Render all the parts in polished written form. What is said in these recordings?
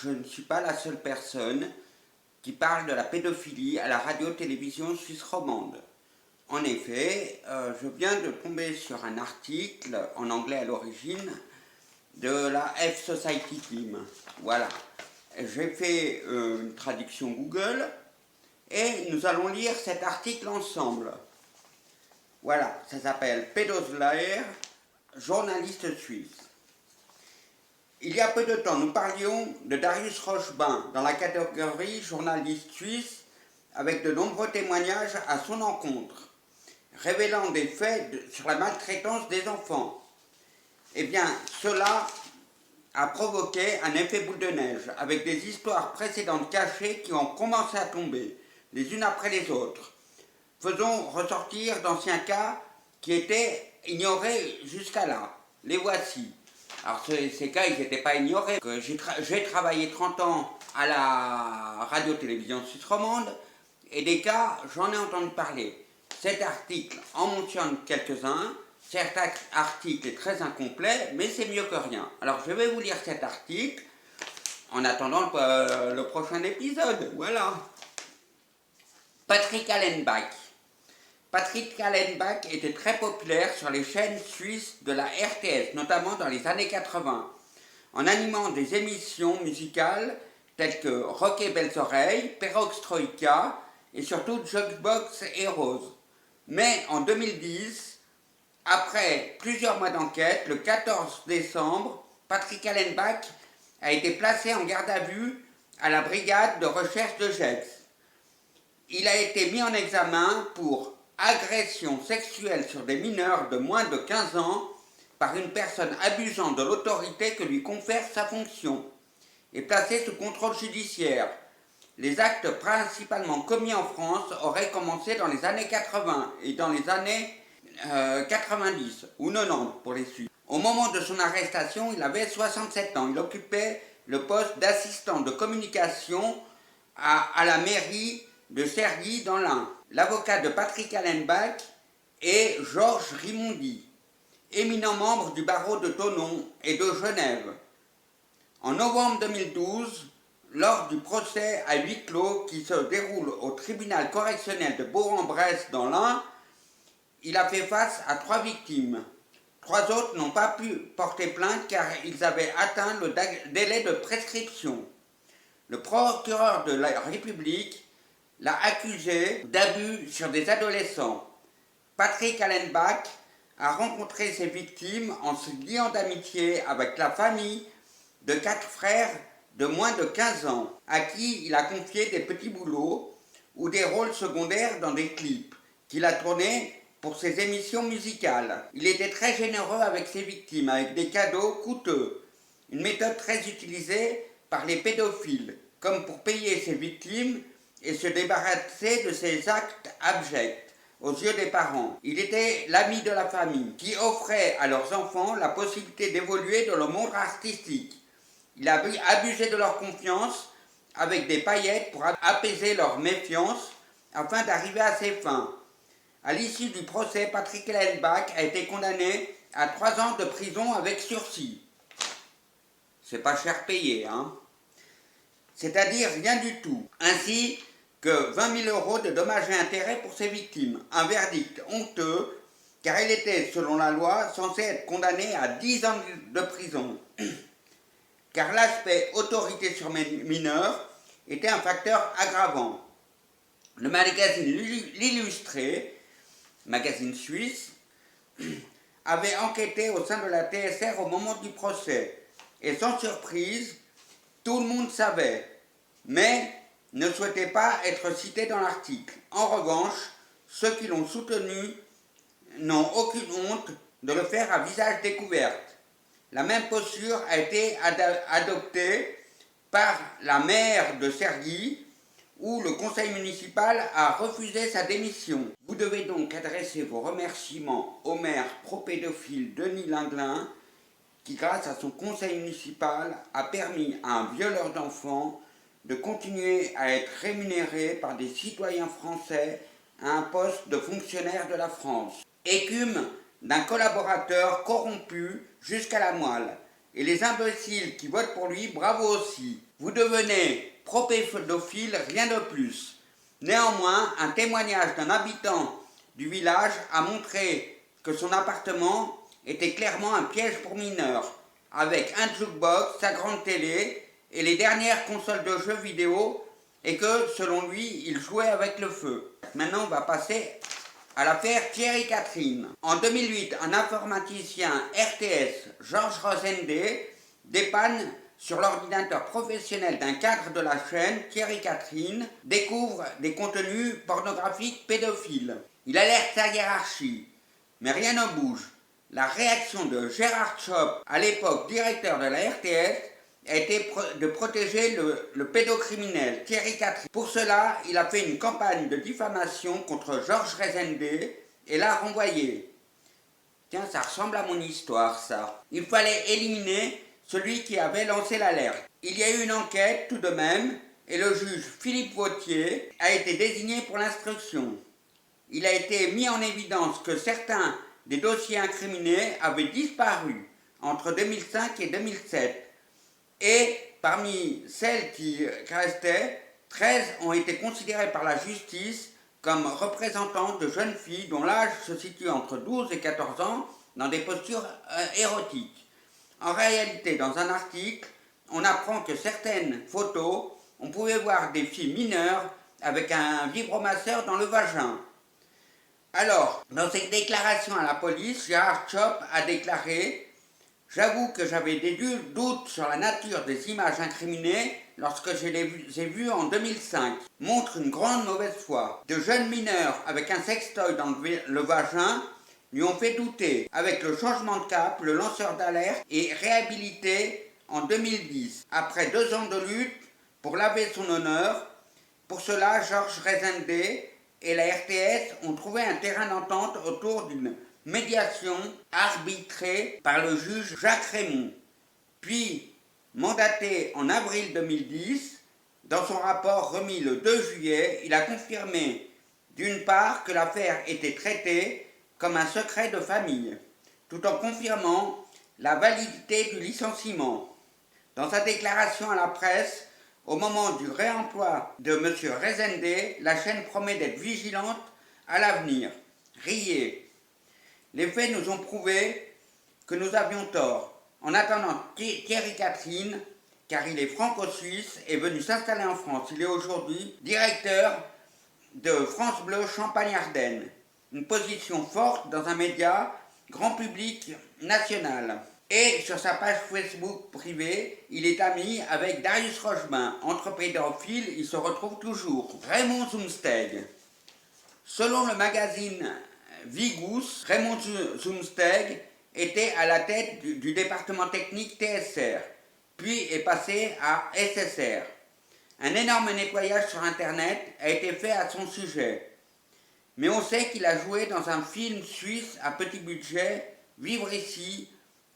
je ne suis pas la seule personne qui parle de la pédophilie à la radio-télévision suisse romande. En effet, je viens de tomber sur un article, en anglais à l'origine, de la F Society Team. Voilà. J'ai fait une traduction Google et nous allons lire cet article ensemble. Voilà, ça s'appelle Pédoslayer, journaliste suisse. Il y a peu de temps, nous parlions de Darius Rochebin dans la catégorie journaliste suisse avec de nombreux témoignages à son encontre, révélant des faits sur la maltraitance des enfants. Eh bien, cela a provoqué un effet boule de neige, avec des histoires précédentes cachées qui ont commencé à tomber, les unes après les autres. Faisons ressortir d'anciens cas qui étaient ignorés jusqu'à là. Les voici. Alors ces cas, ils n'étaient pas ignorés. J'ai travaillé 30 ans à la radio-télévision suisse romande, et des cas, j'en ai entendu parler. Cet article en mentionne quelques-uns. Cet article est très incomplet, mais c'est mieux que rien. Alors je vais vous lire cet article en attendant le prochain épisode. Voilà. Patrick Allenbach. Patrick Allenbach était très populaire sur les chaînes suisses de la RTS, notamment dans les années 80, en animant des émissions musicales telles que Rock et Belles Oreilles, Perestroïka et surtout Jukebox Heroes. Mais en 2010, après plusieurs mois d'enquête, le 14 décembre, Patrick Allenbach a été placé en garde à vue à la brigade de recherche de Gex. Il a été mis en examen pour agression sexuelle sur des mineurs de moins de 15 ans par une personne abusant de l'autorité que lui confère sa fonction et placé sous contrôle judiciaire. Les actes principalement commis en France auraient commencé dans les années 80 et dans les années 90 ou 90 pour les Suisses. Au moment de son arrestation, il avait 67 ans. Il occupait le poste d'assistant de communication à la mairie de Cergy dans l'Ain. L'avocat de Patrick Allenbach est Georges Rimondi, éminent membre du barreau de Thonon et de Genève. En novembre 2012, lors du procès à huis clos qui se déroule au tribunal correctionnel de Bourg-en-Bresse dans l'Ain, il a fait face à 3 victimes. 3 autres n'ont pas pu porter plainte car ils avaient atteint le délai de prescription. Le procureur de la République l'a accusé d'abus sur des adolescents. Patrick Allenbach a rencontré ses victimes en se liant d'amitié avec la famille de 4 frères de moins de 15 ans, à qui il a confié des petits boulots ou des rôles secondaires dans des clips qu'il a tournés pour ses émissions musicales. Il était très généreux avec ses victimes, avec des cadeaux coûteux, une méthode très utilisée par les pédophiles, comme pour payer ses victimes et se débarrasser de ses actes abjects aux yeux des parents. Il était l'ami de la famille, qui offrait à leurs enfants la possibilité d'évoluer dans le monde artistique. Il a abusé de leur confiance avec des paillettes pour apaiser leur méfiance afin d'arriver à ses fins. À l'issue du procès, Patrick Allenbach a été condamné à 3 ans de prison avec sursis. C'est pas cher payé, hein. C'est-à-dire rien du tout. Ainsi que 20 000 € de dommages et intérêts pour ses victimes. Un verdict honteux, car il était, selon la loi, censé être condamné à 10 ans de prison. Car l'aspect autorité sur mineurs était un facteur aggravant. Le magazine L'Illustré, magazine suisse, avait enquêté au sein de la TSR au moment du procès. Et sans surprise, tout le monde savait, mais ne souhaitait pas être cité dans l'article. En revanche, ceux qui l'ont soutenu n'ont aucune honte de le faire à visage découvert. La même posture a été adoptée par la maire de Cergy, où le conseil municipal a refusé sa démission. Vous devez donc adresser vos remerciements au maire pro-pédophile Denis Linglin, qui grâce à son conseil municipal a permis à un violeur d'enfants de continuer à être rémunéré par des citoyens français à un poste de fonctionnaire de la France. Écume d'un collaborateur corrompu jusqu'à la moelle. Et les imbéciles qui votent pour lui, bravo aussi. Vous devenez pro-pédophile, rien de plus. Néanmoins, un témoignage d'un habitant du village a montré que son appartement était clairement un piège pour mineurs, avec un jukebox, sa grande télé et les dernières consoles de jeux vidéo, et que, selon lui, il jouait avec le feu. Maintenant, on va passer à l'affaire Thierry Catherine. En 2008, un informaticien RTS, Georges Rosendé, dépanne sur l'ordinateur professionnel d'un cadre de la chaîne, Thierry Catherine, découvre des contenus pornographiques pédophiles. Il alerte sa hiérarchie, mais rien ne bouge. La réaction de Gérard Schopp, à l'époque directeur de la RTS, a été de protéger le pédocriminel Thierry Catherine. Pour cela, il a fait une campagne de diffamation contre Georges Rosendé et l'a renvoyé. Tiens, ça ressemble à mon histoire, ça. Il fallait éliminer celui qui avait lancé l'alerte. Il y a eu une enquête tout de même, et le juge Philippe Vautier a été désigné pour l'instruction. Il a été mis en évidence que certains des dossiers incriminés avaient disparu entre 2005 et 2007. Et parmi celles qui restaient, 13 ont été considérées par la justice comme représentantes de jeunes filles dont l'âge se situe entre 12 et 14 ans dans des postures érotiques. En réalité, dans un article, on apprend que certaines photos, on pouvait voir des filles mineures avec un vibromasseur dans le vagin. Alors, dans cette déclaration à la police, Gérard Schopp a déclaré « J'avoue que j'avais des doutes sur la nature des images incriminées lorsque je les ai vues en 2005. Montre une grande mauvaise foi. De jeunes mineurs avec un sextoy dans le vagin lui ont fait douter. Avec le changement de cap, le lanceur d'alerte est réhabilité en 2010. Après 2 ans de lutte pour laver son honneur, pour cela, Georges Rosendé et la RTS ont trouvé un terrain d'entente autour d'une médiation arbitrée par le juge Jacques Raymond. Puis, mandaté en avril 2010, dans son rapport remis le 2 juillet, il a confirmé d'une part que l'affaire était traitée comme un secret de famille, tout en confirmant la validité du licenciement. Dans sa déclaration à la presse, au moment du réemploi de M. Rosendé, la chaîne promet d'être vigilante à l'avenir. Riez. Les faits nous ont prouvé que nous avions tort. En attendant, Thierry Catherine, car il est franco-suisse, est venu s'installer en France. Il est aujourd'hui directeur de France Bleu Champagne-Ardenne. Une position forte dans un média grand public national. Et sur sa page Facebook privée, il est ami avec Darius Rochemin. Entre pédophiles, il se retrouve toujours. Raymond Zumsteg. Selon le magazine Vigous, Raymond Zumsteg était à la tête du département technique TSR, puis est passé à SSR. Un énorme nettoyage sur Internet a été fait à son sujet. Mais on sait qu'il a joué dans un film suisse à petit budget, Vivre ici,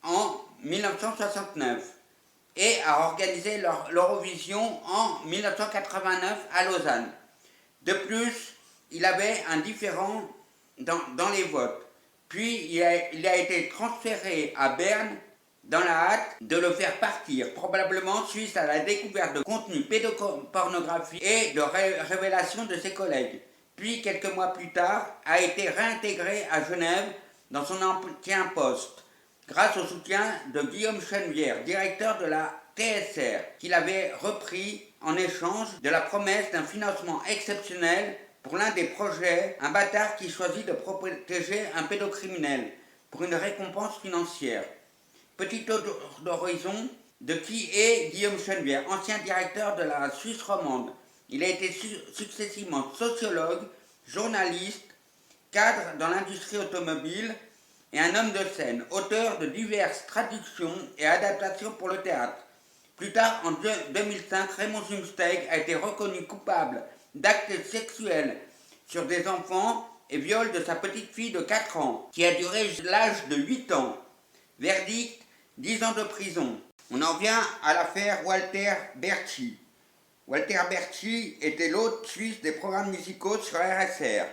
en 1969, et a organisé l'Eurovision en 1989 à Lausanne. De plus, il avait un différend dans les votes. Puis il a été transféré à Berne dans la hâte de le faire partir, probablement suite à la découverte de contenus pédopornographiques et de révélations de ses collègues. Puis, quelques mois plus tard, a été réintégré à Genève dans son ancien poste, grâce au soutien de Guillaume Chenevière, directeur de la TSR, qu'il avait repris en échange de la promesse d'un financement exceptionnel pour l'un des projets, un bâtard qui choisit de protéger un pédocriminel pour une récompense financière. Petit tour d'horizon de qui est Guillaume Chenevière, ancien directeur de la Suisse romande. Il a été successivement sociologue, journaliste, cadre dans l'industrie automobile et un homme de scène, auteur de diverses traductions et adaptations pour le théâtre. Plus tard, en 2005, Raymond Zumsteg a été reconnu coupable d'actes sexuels sur des enfants et viol de sa petite fille de 4 ans, qui a duré l'âge de 8 ans. Verdict, 10 ans de prison. On en vient à l'affaire Walter Bertschy. Walter Bertschy était l'hôte suisse des programmes musicaux sur RSR.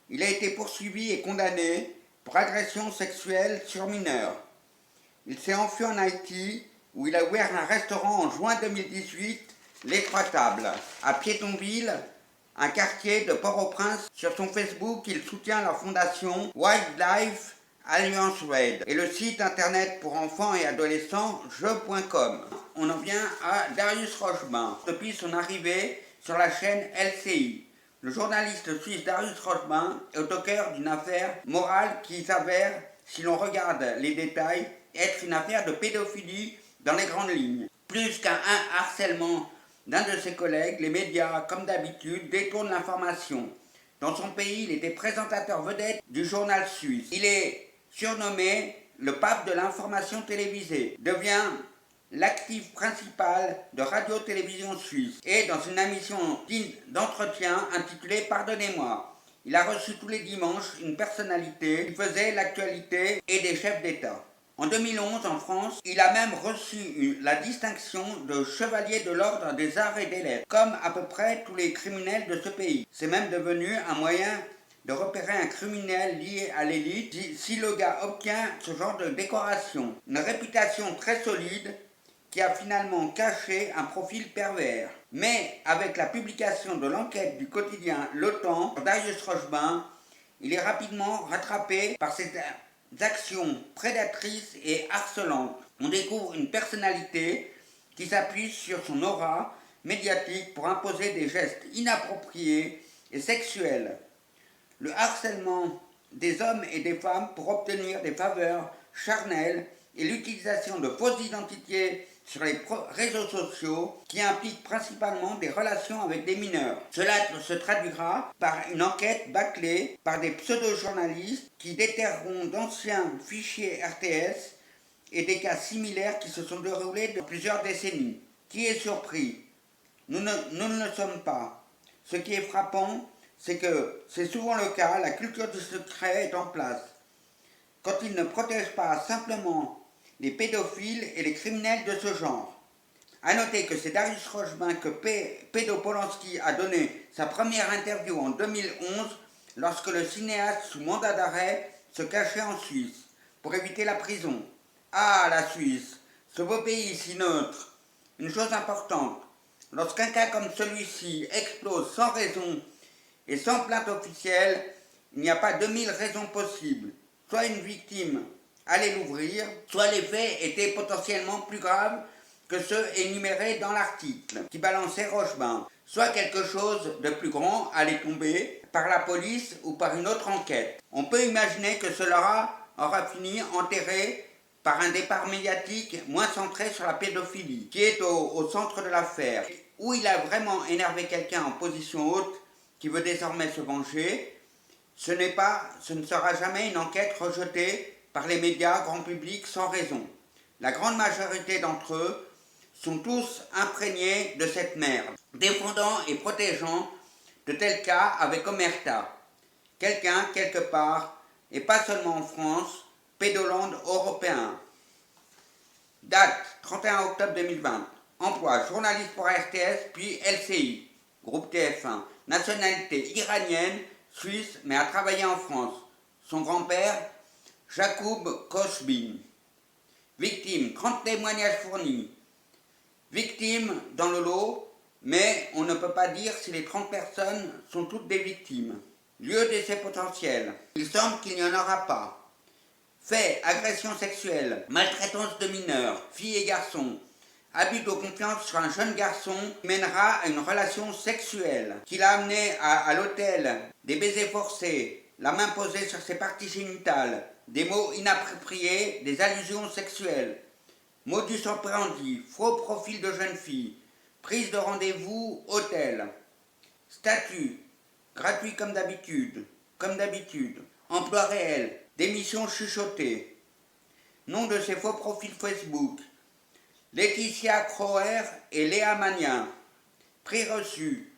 Il a été poursuivi et condamné pour agression sexuelle sur mineurs. Il s'est enfui en Haïti, où il a ouvert un restaurant en juin 2018, Les Trois Tables, à Pétionville, un quartier de Port-au-Prince. Sur son Facebook, il soutient la fondation Wildlife Alliance Red et le site internet pour enfants et adolescents jeux.com. On en vient à Darius Rochebin. Depuis son arrivée sur la chaîne LCI, le journaliste suisse Darius Rochebin est au cœur d'une affaire morale qui s'avère, si l'on regarde les détails, être une affaire de pédophilie dans les grandes lignes. Plus qu'un harcèlement d'un de ses collègues, les médias, comme d'habitude, détournent l'information. Dans son pays, il était présentateur vedette du journal suisse. Il est surnommé le pape de l'information télévisée, devient l'actif principal de Radio-Télévision Suisse et dans une émission d'entretien intitulée « Pardonnez-moi ». Il a reçu tous les dimanches une personnalité qui faisait l'actualité et des chefs d'État. En 2011, en France, il a même reçu la distinction de chevalier de l'ordre des arts et des lettres, comme à peu près tous les criminels de ce pays. C'est même devenu un moyen de repérer un criminel lié à l'élite si le gars obtient ce genre de décoration. Une réputation très solide qui a finalement caché un profil pervers. Mais avec la publication de l'enquête du quotidien Le Temps, Darius Rochebin, il est rapidement rattrapé par ses actions prédatrices et harcelantes. On découvre une personnalité qui s'appuie sur son aura médiatique pour imposer des gestes inappropriés et sexuels. Le harcèlement des hommes et des femmes pour obtenir des faveurs charnelles et l'utilisation de fausses identités sur les réseaux sociaux qui impliquent principalement des relations avec des mineurs. Cela se traduira par une enquête bâclée par des pseudo-journalistes qui déterreront d'anciens fichiers RTS et des cas similaires qui se sont déroulés depuis plusieurs décennies. Qui est surpris? Nous ne le sommes pas. Ce qui est frappant, c'est que c'est souvent le cas, la culture du secret est en place. Quand il ne protège pas simplement les pédophiles et les criminels de ce genre. A noter que c'est Darius Rochebin que Pédopolanski a donné sa première interview en 2011 lorsque le cinéaste sous mandat d'arrêt se cachait en Suisse pour éviter la prison. Ah, la Suisse, ce beau pays si neutre. Une chose importante, lorsqu'un cas comme celui-ci explose sans raison et sans plainte officielle, il n'y a pas 2000 raisons possibles. Soit une victime allait l'ouvrir, soit les faits étaient potentiellement plus graves que ceux énumérés dans l'article qui balançait Rochebin, soit quelque chose de plus grand allait tomber par la police ou par une autre enquête. On peut imaginer que cela aura fini enterré par un départ médiatique moins centré sur la pédophilie, qui est au centre de l'affaire, où il a vraiment énervé quelqu'un en position haute qui veut désormais se venger. Ce ne sera jamais une enquête rejetée par les médias grand public sans raison. La grande majorité d'entre eux sont tous imprégnés de cette merde, défendant et protégeant de tels cas avec omerta. Quelqu'un, quelque part, et pas seulement en France, pédoland européen. Date 31 octobre 2020. Emploi journaliste pour RTS puis LCI, groupe TF1. Nationalité iranienne, suisse, mais a travaillé en France. Son grand-père, Jacob Koshbin. Victime, 30 témoignages fournis. Victime dans le lot, mais on ne peut pas dire si les 30 personnes sont toutes des victimes. Lieu d'essai potentiel. Il semble qu'il n'y en aura pas. Fait, agression sexuelle, maltraitance de mineurs, filles et garçons. Abus de confiance sur un jeune garçon qui mènera à une relation sexuelle, qui l'a amené à l'hôtel, des baisers forcés, la main posée sur ses parties génitales, des mots inappropriés, des allusions sexuelles, modus operandi, faux profil de jeune fille, prise de rendez-vous, hôtel, statut, gratuit comme d'habitude, emploi réel, démission chuchotée, nom de ses faux profils Facebook, Laetitia Croer et Léa Magnin, prix reçu,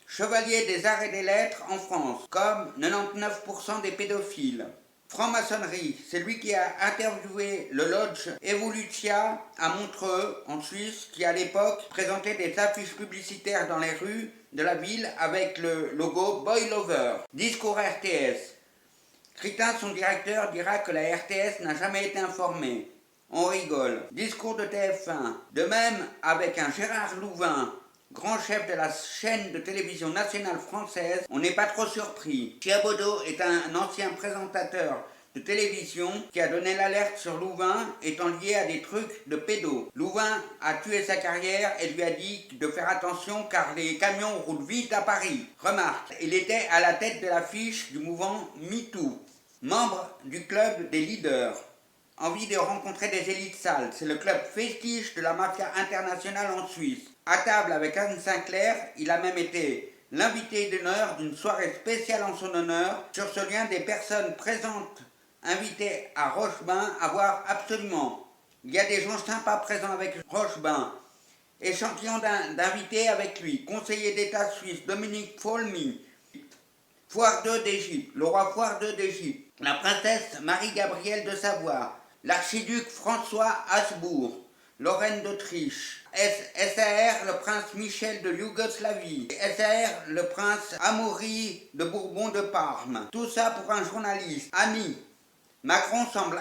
chevalier des arts et des lettres en France, comme 99% des pédophiles. Franc-maçonnerie, c'est lui qui a interviewé le lodge Evolutia à Montreux, en Suisse, qui à l'époque présentait des affiches publicitaires dans les rues de la ville avec le logo Boy Lover. Discours RTS. Critin, son directeur, dira que la RTS n'a jamais été informée. on rigole. Discours de TF1. De même, avec un Gérard Louvain, grand chef de la chaîne de télévision nationale française, on n'est pas trop surpris. Chiabodo est un ancien présentateur de télévision qui a donné l'alerte sur Louvain étant lié à des trucs de pédos. Louvain a tué sa carrière et lui a dit de faire attention car les camions roulent vite à Paris. Remarque, il était à la tête de l'affiche du mouvement MeToo. Membre du club des leaders. Envie de rencontrer des élites sales, c'est le club fétiche de la mafia internationale en Suisse. À table avec Anne Sinclair, il a même été l'invité d'honneur d'une soirée spéciale en son honneur. Sur ce lien, des personnes présentes invitées à Rochebain à voir absolument. Il y a des gens sympas présents avec Rochebain. Échantillon d'invités avec lui. Conseiller d'État suisse Dominique Folmy. Foire 2 d'Égypte, le roi Foire 2 d'Égypte. La princesse Marie-Gabrielle de Savoie. L'archiduc François Habsbourg, Lorraine d'Autriche, SAR le prince Michel de Yougoslavie, SAR le prince Amaury de Bourbon de Parme. Tout ça pour un journaliste. Ami. Macron semble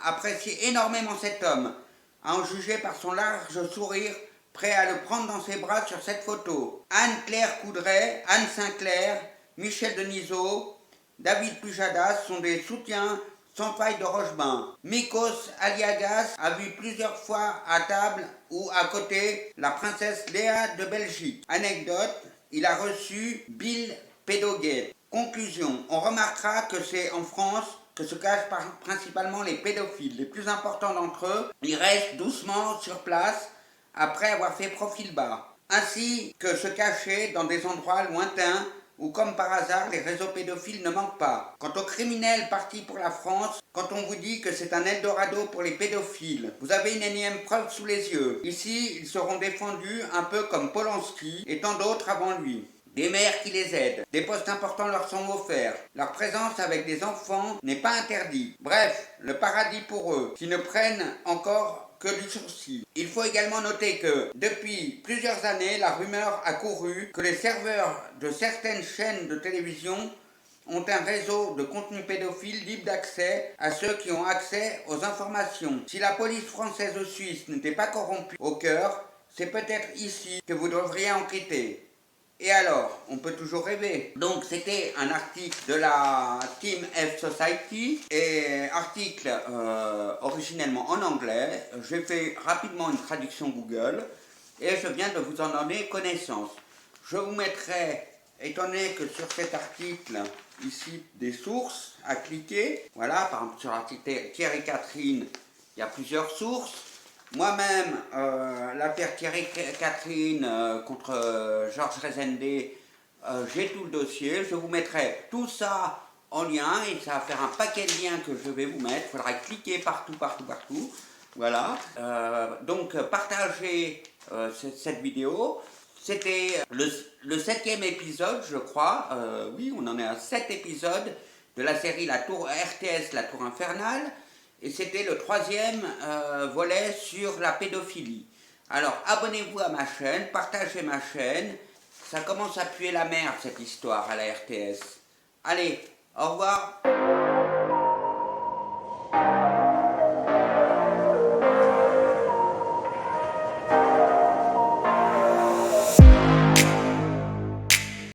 apprécier énormément cet homme, à en juger par son large sourire, prêt à le prendre dans ses bras sur cette photo. Anne-Claire Coudray, Anne Sinclair, Michel Denisot, David Pujadas sont des soutiens sans faille de Rochebain. Mikos Aliagas a vu plusieurs fois à table ou à côté la princesse Léa de Belgique. Anecdote, il a reçu Bill Pédoguet. Conclusion, on remarquera que c'est en France que se cachent principalement les pédophiles. Les plus importants d'entre eux, ils restent doucement sur place après avoir fait profil bas. Ainsi que se cacher dans des endroits lointains où, comme par hasard, les réseaux pédophiles ne manquent pas. Quant aux criminels partis pour la France, quand on vous dit que c'est un Eldorado pour les pédophiles, vous avez une énième preuve sous les yeux. Ici, ils seront défendus un peu comme Polanski et tant d'autres avant lui. Des mères qui les aident, des postes importants leur sont offerts, leur présence avec des enfants n'est pas interdite. Bref, le paradis pour eux, qui ne prennent encore que du sursis. Il faut également noter que, depuis plusieurs années, la rumeur a couru que les serveurs de certaines chaînes de télévision ont un réseau de contenu pédophile libre d'accès à ceux qui ont accès aux informations. Si la police française ou suisse n'était pas corrompue au cœur, c'est peut-être ici que vous devriez enquêter. Et alors, on peut toujours rêver. Donc c'était un article de la Team F Society, et article originellement en anglais. J'ai fait rapidement une traduction Google et je viens de vous en donner connaissance. Je vous mettrai, étant donné que sur cet article, ici, des sources à cliquer. Voilà, par exemple sur l'article Thierry Catherine, il y a plusieurs sources. Moi-même, l'affaire Thierry Catherine contre Georges Rezende, j'ai tout le dossier. Je vous mettrai tout ça en lien et ça va faire un paquet de liens que je vais vous mettre. Il faudra cliquer partout. Voilà. Donc, partagez cette vidéo. C'était le 7e épisode, je crois. Oui, on en est à 7 épisodes de la série La Tour RTS, La Tour Infernale. Et c'était le 3e volet sur la pédophilie. Alors, abonnez-vous à ma chaîne, partagez ma chaîne. Ça commence à puer la merde, cette histoire, à la RTS. Allez, au revoir.